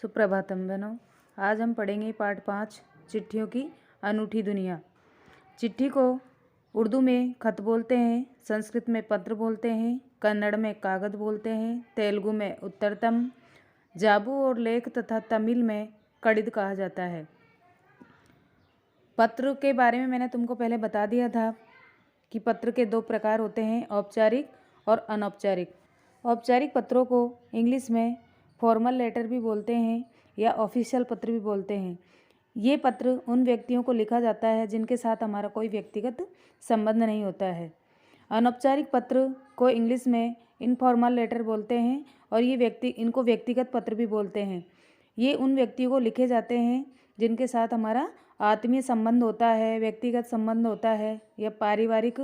सुप्रभातम बहनों। आज हम पढ़ेंगे पाठ 5 चिट्ठियों की अनूठी दुनिया। चिट्ठी को उर्दू में खत बोलते हैं, संस्कृत में पत्र बोलते हैं, कन्नड़ में कागज बोलते हैं, तेलुगु में उत्तरतम, जाबू और लेख तथा तमिल में कड़िद कहा जाता है। पत्र के बारे में मैंने तुमको पहले बता दिया था कि पत्र के 2 प्रकार होते हैं, औपचारिक और अनौपचारिक। औपचारिक पत्रों को इंग्लिश में फॉर्मल लेटर भी बोलते हैं या ऑफिशियल पत्र भी बोलते हैं। ये पत्र उन व्यक्तियों को लिखा जाता है जिनके साथ हमारा कोई व्यक्तिगत संबंध नहीं होता है। अनौपचारिक पत्र को इंग्लिश में इनफॉर्मल लेटर बोलते हैं और इनको व्यक्तिगत पत्र भी बोलते हैं। ये उन व्यक्तियों को लिखे जाते हैं जिनके साथ हमारा आत्मीय संबंध होता है, व्यक्तिगत संबंध होता है या पारिवारिक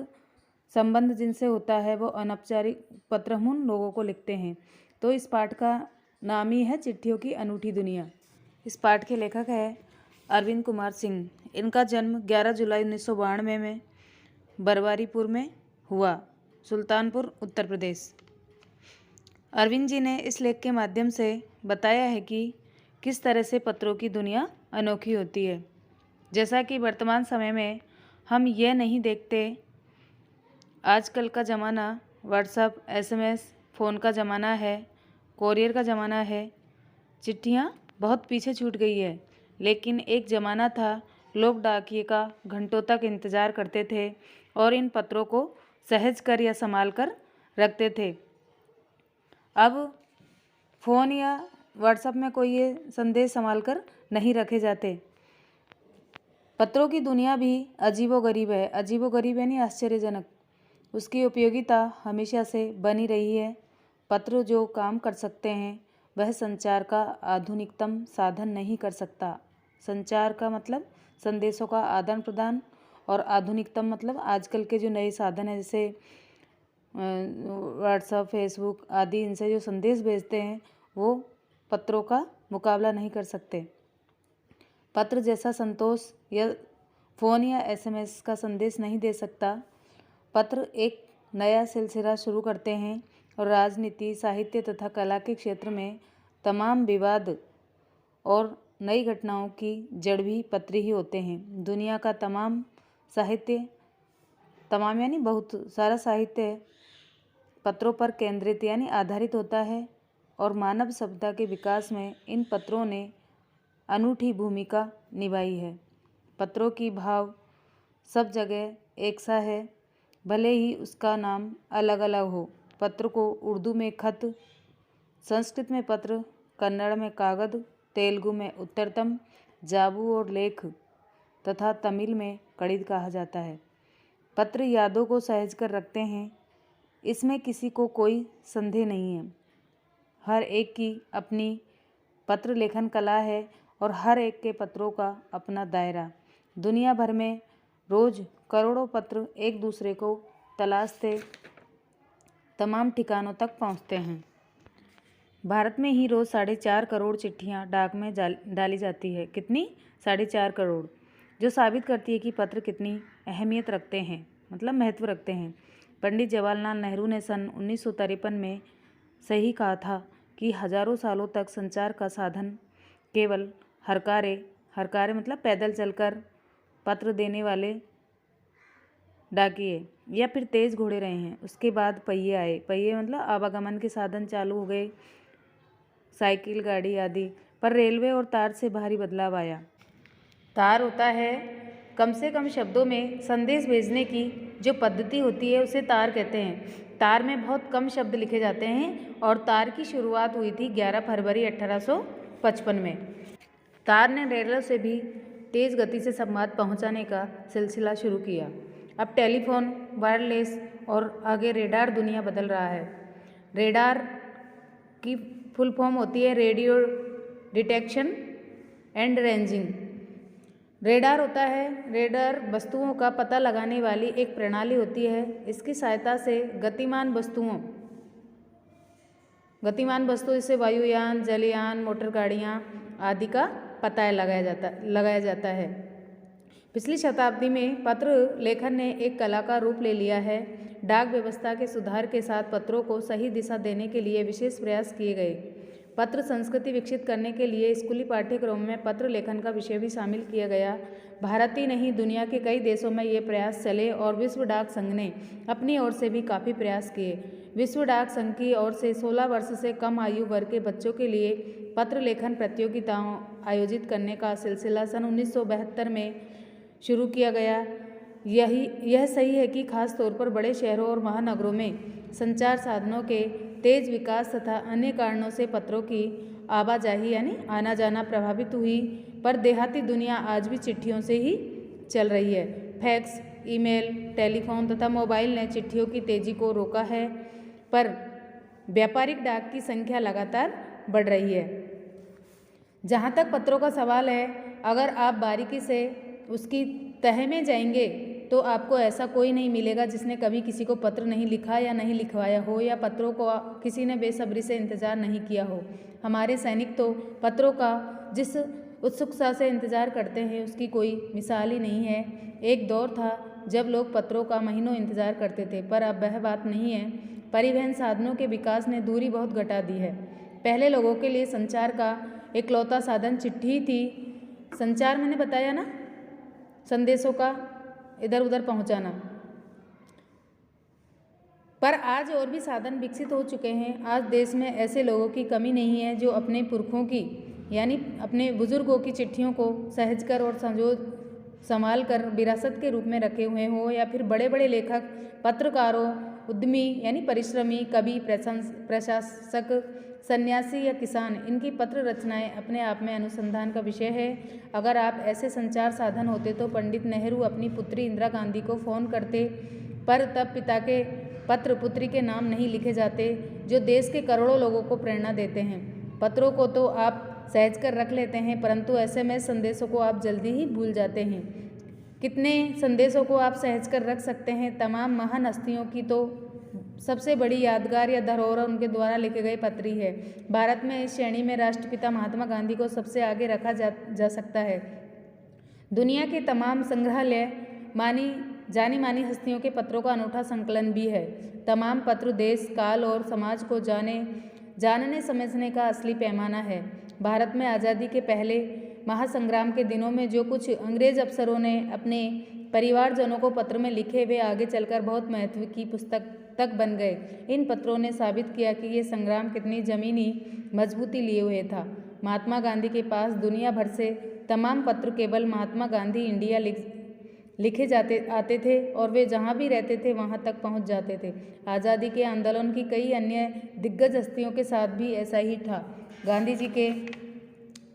संबंध जिनसे होता है, वो अनौपचारिक पत्र हम उन लोगों को लिखते हैं। तो इस पाठ का नाम ही है चिट्ठियों की अनूठी दुनिया। इस पाठ के लेखक है अरविंद कुमार सिंह। इनका जन्म 11 जुलाई 1992 में बरवारीपुर में हुआ, सुल्तानपुर उत्तर प्रदेश। अरविंद जी ने इस लेख के माध्यम से बताया है कि किस तरह से पत्रों की दुनिया अनोखी होती है। जैसा कि वर्तमान समय में हम यह नहीं देखते, आजकल का ज़माना व्हाट्सएप, SMS, फ़ोन का ज़माना है, कोरियर का ज़माना है, चिट्ठियाँ बहुत पीछे छूट गई है। लेकिन एक ज़माना था, लोग डाकिये का घंटों तक इंतज़ार करते थे और इन पत्रों को सहेज कर या संभाल कर रखते थे। अब फ़ोन या व्हाट्सएप में कोई ये संदेश संभाल कर नहीं रखे जाते। पत्रों की दुनिया भी अजीबोगरीब है। अजीबोगरीब यानी आश्चर्यजनक। उसकी उपयोगिता हमेशा से बनी रही है। पत्र जो काम कर सकते हैं वह संचार का आधुनिकतम साधन नहीं कर सकता। संचार का मतलब संदेशों का आदान प्रदान, और आधुनिकतम मतलब आजकल के जो नए साधन हैं जैसे व्हाट्सएप, फेसबुक आदि, इनसे जो संदेश भेजते हैं वो पत्रों का मुकाबला नहीं कर सकते। पत्र जैसा संतोष या फ़ोन या SMS का संदेश नहीं दे सकता। पत्र एक नया सिलसिला शुरू करते हैं और राजनीति, साहित्य तथा कला के क्षेत्र में तमाम विवाद और नई घटनाओं की जड़ भी पत्र ही होते हैं। दुनिया का तमाम साहित्य, तमाम यानी बहुत सारा साहित्य पत्रों पर केंद्रित यानी आधारित होता है और मानव सभ्यता के विकास में इन पत्रों ने अनूठी भूमिका निभाई है। पत्रों की भाव सब जगह एक सा है, भले ही उसका नाम अलग अलग हो। पत्र को उर्दू में खत, संस्कृत में पत्र, कन्नड़ में कागज, तेलुगु में उत्तरतम, जाबू और लेख तथा तमिल में कड़िद कहा जाता है। पत्र यादों को सहेज कर रखते हैं, इसमें किसी को कोई संदेह नहीं है। हर एक की अपनी पत्र लेखन कला है और हर एक के पत्रों का अपना दायरा। दुनिया भर में रोज़ करोड़ों पत्र एक दूसरे को तलाशते तमाम ठिकानों तक पहुंचते हैं। भारत में ही रोज़ 4.5 करोड़ चिट्ठियां डाक में डाली जाती है। कितनी? 4.5 करोड़, जो साबित करती है कि पत्र कितनी अहमियत रखते हैं, मतलब महत्व रखते हैं। पंडित जवाहरलाल नेहरू ने सन 1953 में सही कहा था कि हजारों सालों तक संचार का साधन केवल हरकारे मतलब पैदल चलकर पत्र देने वाले डाकिये या फिर तेज घोड़े रहे हैं। उसके बाद पहिए आए। पहिए मतलब आवागमन के साधन चालू हो गए, साइकिल, गाड़ी आदि। पर रेलवे और तार से भारी बदलाव आया। तार होता है कम से कम शब्दों में संदेश भेजने की जो पद्धति होती है उसे तार कहते हैं। तार में बहुत कम शब्द लिखे जाते हैं और तार की शुरुआत हुई थी 11 फरवरी 1855 में। तार ने रेलों से भी तेज़ गति से संवाद पहुंचाने का सिलसिला शुरू किया। अब टेलीफोन, वायरलेस और आगे रेडार दुनिया बदल रहा है। रेडार की फुल फॉर्म होती है radio detection and ranging. Radar होता है, रेडार वस्तुओं का पता लगाने वाली एक प्रणाली होती है। इसकी सहायता से गतिमान वस्तुओं जैसे वायुयान, जलयान, मोटर गाड़ियाँ आदि का पता लगाया जाता है। पिछली शताब्दी में पत्र लेखन ने एक कला का रूप ले लिया है। डाक व्यवस्था के सुधार के साथ पत्रों को सही दिशा देने के लिए विशेष प्रयास किए गए। पत्र संस्कृति विकसित करने के लिए स्कूली पाठ्यक्रम में पत्र लेखन का विषय भी शामिल किया गया। भारत ही नहीं, दुनिया के कई देशों में ये प्रयास चले और विश्व डाक संघ ने अपनी ओर से भी काफ़ी प्रयास किए। विश्व डाक संघ की ओर से 16 वर्ष से कम आयु वर्ग के बच्चों के लिए पत्र लेखन प्रतियोगिताओं आयोजित करने का सिलसिला सन 1972 में शुरू किया गया। यह सही है कि खास तौर पर बड़े शहरों और महानगरों में संचार साधनों के तेज विकास तथा अन्य कारणों से पत्रों की आवाजाही यानी आना जाना प्रभावित हुई, पर देहाती दुनिया आज भी चिट्ठियों से ही चल रही है। फैक्स, ईमेल, टेलीफोन तथा मोबाइल ने चिट्ठियों की तेजी को रोका है, पर व्यापारिक डाक की संख्या लगातार बढ़ रही है। जहाँ तक पत्रों का सवाल है, अगर आप बारीकी से उसकी तह में जाएंगे तो आपको ऐसा कोई नहीं मिलेगा जिसने कभी किसी को पत्र नहीं लिखा या नहीं लिखवाया हो, या पत्रों को किसी ने बेसब्री से इंतज़ार नहीं किया हो। हमारे सैनिक तो पत्रों का जिस उत्सुकता से इंतज़ार करते हैं उसकी कोई मिसाल ही नहीं है। एक दौर था जब लोग पत्रों का महीनों इंतज़ार करते थे, पर अब वह बात नहीं है। परिवहन साधनों के विकास ने दूरी बहुत घटा दी है। पहले लोगों के लिए संचार का इकलौता साधन चिट्ठी थी। संचार मैंने बताया ना, संदेशों का इधर उधर पहुंचाना। पर आज और भी साधन विकसित हो चुके हैं। आज देश में ऐसे लोगों की कमी नहीं है जो अपने पुरखों की यानी अपने बुजुर्गों की चिट्ठियों को सहेज कर और संभाल कर विरासत के रूप में रखे हुए हों, या फिर बड़े बड़े लेखक, पत्रकारों, उद्यमी यानी परिश्रमी, कवि, प्रशासक, सन्यासी या किसान, इनकी पत्र रचनाएं अपने आप में अनुसंधान का विषय है। अगर आप ऐसे संचार साधन होते तो पंडित नेहरू अपनी पुत्री इंदिरा गांधी को फ़ोन करते, पर तब पिता के पत्र पुत्री के नाम नहीं लिखे जाते, जो देश के करोड़ों लोगों को प्रेरणा देते हैं। पत्रों को तो आप सहज कर रख लेते हैं, परंतु SMS संदेशों को आप जल्दी ही भूल जाते हैं। कितने संदेशों को आप सहज कर रख सकते हैं? तमाम महान हस्तियों की तो सबसे बड़ी यादगार या धरोहर उनके द्वारा लिखे गए पत्र ही है। भारत में इस श्रेणी में राष्ट्रपिता महात्मा गांधी को सबसे आगे रखा जा सकता है। दुनिया के तमाम संग्रहालय जानी मानी हस्तियों के पत्रों का अनूठा संकलन भी है। तमाम पत्र देश, काल और समाज को जानने समझने का असली पैमाना है। भारत में आज़ादी के पहले महासंग्राम के दिनों में जो कुछ अंग्रेज अफसरों ने अपने परिवारजनों को पत्र में लिखे, वे आगे चलकर बहुत महत्व की पुस्तक तक बन गए। इन पत्रों ने साबित किया कि ये संग्राम कितनी ज़मीनी मजबूती लिए हुए था। महात्मा गांधी के पास दुनिया भर से तमाम पत्र केवल महात्मा गांधी इंडिया लिखे आते थे, और वे जहाँ भी रहते थे वहाँ तक पहुँच जाते थे। आज़ादी के आंदोलन की कई अन्य दिग्गज हस्तियों के साथ भी ऐसा ही था। गांधी जी के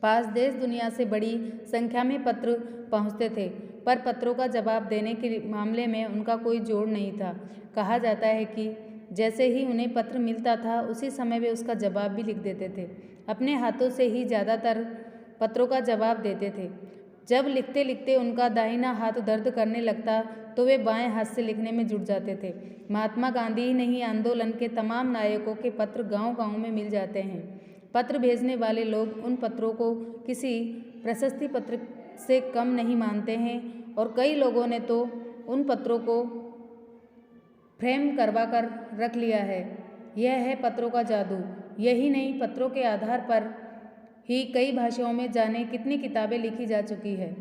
पास देश दुनिया से बड़ी संख्या में पत्र पहुँचते थे, पर पत्रों का जवाब देने के मामले में उनका कोई जोड़ नहीं था। कहा जाता है कि जैसे ही उन्हें पत्र मिलता था उसी समय वे उसका जवाब भी लिख देते थे। अपने हाथों से ही ज़्यादातर पत्रों का जवाब देते थे। जब लिखते लिखते उनका दाहिना हाथ दर्द करने लगता तो वे बाएं हाथ से लिखने में जुट जाते थे। महात्मा गांधी ही नहीं, आंदोलन के तमाम नायकों के पत्र गांव-गांव में मिल जाते हैं। पत्र भेजने वाले लोग उन पत्रों को किसी प्रशस्ति पत्र से कम नहीं मानते हैं, और कई लोगों ने तो उन पत्रों को फ्रेम करवा कर रख लिया है। यह है पत्रों का जादू। यही नहीं, पत्रों के आधार पर ही कई भाषाओं में जाने कितनी किताबें लिखी जा चुकी है।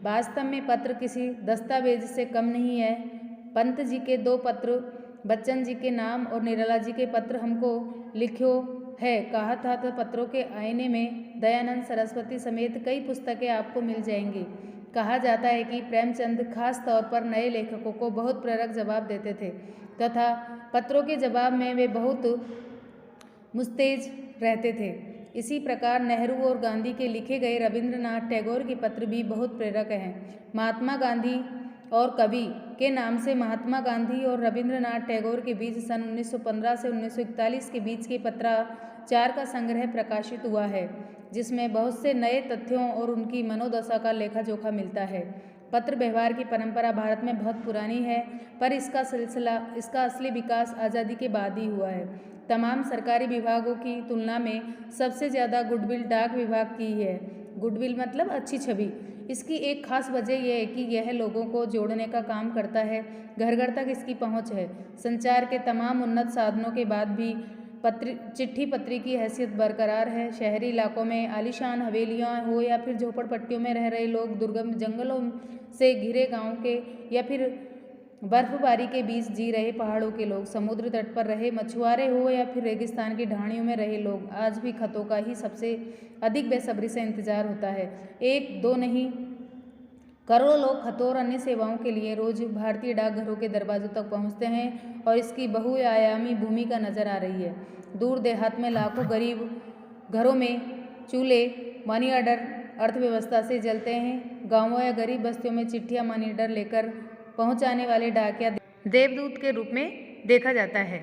वास्तव में पत्र किसी दस्तावेज से कम नहीं है। पंत जी के 2 पत्र, बच्चन जी के नाम और निराला जी के पत्र हमको लिखो है कहा था, तो पत्रों के आईने में दयानंद सरस्वती समेत कई पुस्तकें आपको मिल जाएंगी। कहा जाता है कि प्रेमचंद खास तौर पर नए लेखकों को बहुत प्रेरक जवाब देते थे, तथा पत्रों के जवाब में वे बहुत मुस्तैद रहते थे। इसी प्रकार नेहरू और गांधी के लिखे गए रविंद्रनाथ टैगोर के पत्र भी बहुत प्रेरक हैं। महात्मा गांधी और कवि के नाम से महात्मा गांधी और रविंद्रनाथ टैगोर के बीच सन 1915 से 1941 के बीच के पत्राचार का संग्रह प्रकाशित हुआ है, जिसमें बहुत से नए तथ्यों और उनकी मनोदशा का लेखा जोखा मिलता है। पत्र व्यवहार की परंपरा भारत में बहुत पुरानी है, पर इसका असली विकास आज़ादी के बाद ही हुआ है। तमाम सरकारी विभागों की तुलना में सबसे ज़्यादा गुडविल डाक विभाग की है। गुडविल मतलब अच्छी छवि। इसकी एक खास वजह यह है कि यह लोगों को जोड़ने का काम करता है, घर घर तक इसकी पहुंच है। संचार के तमाम उन्नत साधनों के बाद भी चिट्ठी पत्री की हैसियत बरकरार है। शहरी इलाकों में आलीशान हवेलियाँ हो या फिर झोपड़पट्टियों में रह रहे लोग, दुर्गम जंगलों से घिरे गांव के या फिर बर्फबारी के बीच जी रहे पहाड़ों के लोग, समुद्र तट पर रहे मछुआरे हो या फिर रेगिस्तान की ढाणियों में रहे लोग, आज भी खतों का ही सबसे अधिक बेसब्री से इंतजार होता है। एक दो नहीं, करोड़ों लोग खतों और अन्य सेवाओं के लिए रोज भारतीय डाकघरों के दरवाजों तक पहुंचते हैं और इसकी बहुआयामी भूमिका नजर आ रही है। दूर देहात में लाखों गरीब घरों में चूल्हे मनी ऑर्डर अर्थव्यवस्था से जलते हैं। गांवों या गरीब बस्तियों में चिट्ठियां मनी ऑर्डर लेकर पहुंचाने वाले डाकिया देवदूत के रूप में देखा जाता है।